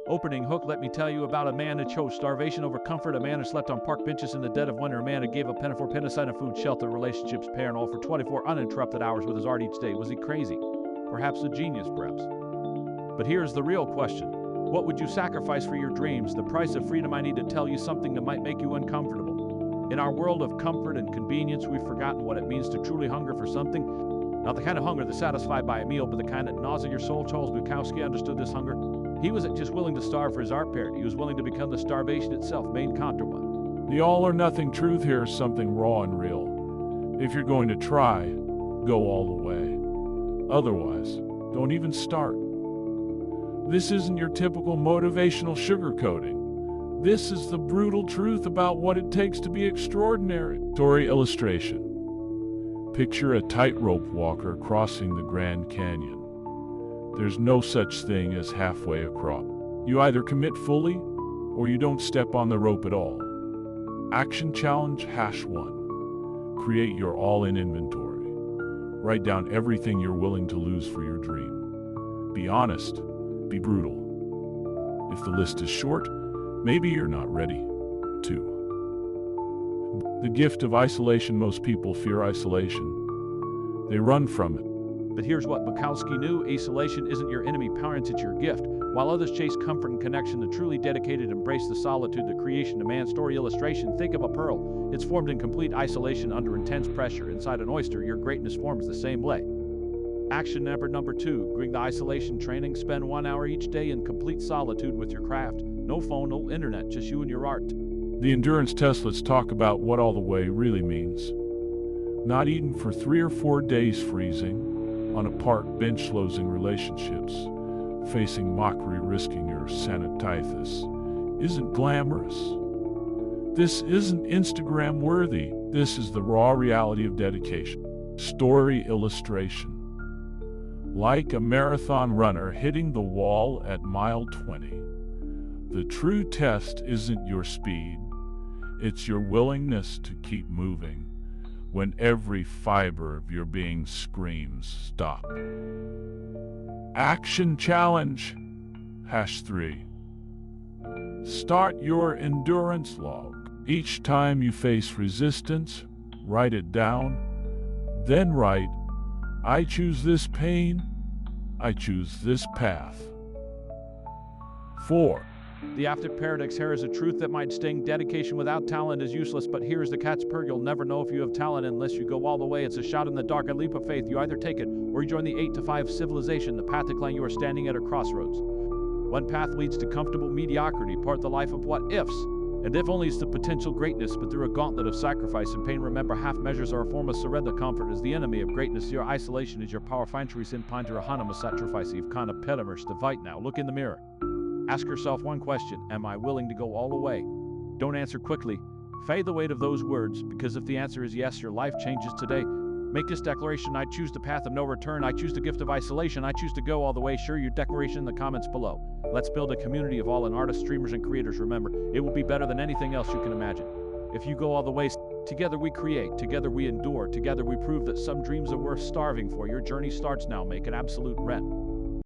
Opening hook, let me tell you about a man who chose starvation over comfort, a man who slept on park benches in the dead of winter, a man who gave up penny for pennicide and food, shelter, relationships, parent, all for 24 uninterrupted hours with his art each day. Was he crazy? Perhaps a genius, perhaps. But here's the real question. What would you sacrifice for your dreams? The price of freedom. I need to tell you something that might make you uncomfortable. In our world of comfort and convenience, we've forgotten what it means to truly hunger for something. Not the kind of hunger that's satisfied by a meal, but the kind that gnaws at your soul. Charles Bukowski understood this hunger. He wasn't just willing to starve for his art parent. He was willing to become the starvation itself, main contra one. The all-or-nothing truth here is something raw and real. If you're going to try, go all the way. Otherwise, don't even start. This isn't your typical motivational sugarcoating. This is the brutal truth about what it takes to be extraordinary. Story illustration. Picture a tightrope walker crossing the Grand Canyon. There's no such thing as halfway across. You either commit fully, or you don't step on the rope at all. Action challenge #1. Create your all-in inventory. Write down everything you're willing to lose for your dream. Be honest, be brutal. If the list is short, maybe you're not ready. 2. The gift of isolation. Most people fear isolation. They run from it. But here's what Bukowski knew. Isolation isn't your enemy, parents, it's your gift. While others chase comfort and connection, the truly dedicated embrace the solitude the creation demands. Story illustration. Think of a pearl. It's formed in complete isolation under intense pressure. Inside an oyster, your greatness forms the same way. Action number 2. Bring the isolation training. Spend 1 hour each day in complete solitude with your craft. No phone, no internet, just you and your art. The endurance test. Let's talk about what all the way really means. Not eating for 3 or 4 days, freezing on a park bench, losing relationships, facing mockery, risking your sanititis, isn't glamorous. This isn't Instagram worthy. This is the raw reality of dedication. Story illustration. Like a marathon runner hitting the wall at mile 20, the true test isn't your speed, it's your willingness to keep moving when every fiber of your being screams, stop. Action challenge #3. Start your endurance log. Each time you face resistance, write it down. Then write, I choose this pain, I choose this path. 4. The after paradox. Here is a truth that might sting. Dedication without talent is useless, but here's the cat's purr. You'll never know if you have talent unless you go all the way. It's a shot in the dark, a leap of faith. You either take it, or you join the 8 to 5 civilization. The path decline. You are standing at a crossroads. One path leads to comfortable mediocrity, part the life of what ifs. And if only is the potential greatness, but through a gauntlet of sacrifice and pain. Remember, half measures are a form of surrender. Comfort is the enemy of greatness. Your isolation is your power. Find truth in pinter hanama sacrifice. You've kind of petamers to fight now. Look in the mirror. Ask yourself one question. Am I willing to go all the way? Don't answer quickly. Fade the weight of those words, because if the answer is yes, your life changes today. Make this declaration. I choose the path of no return. I choose the gift of isolation. I choose to go all the way. Share your declaration in the comments below. Let's build a community of all-in artists, streamers, and creators. Remember, it will be better than anything else you can imagine. If you go all the way, together we create, together we endure, together we prove that some dreams are worth starving for. Your journey starts now. Make it absolute rent.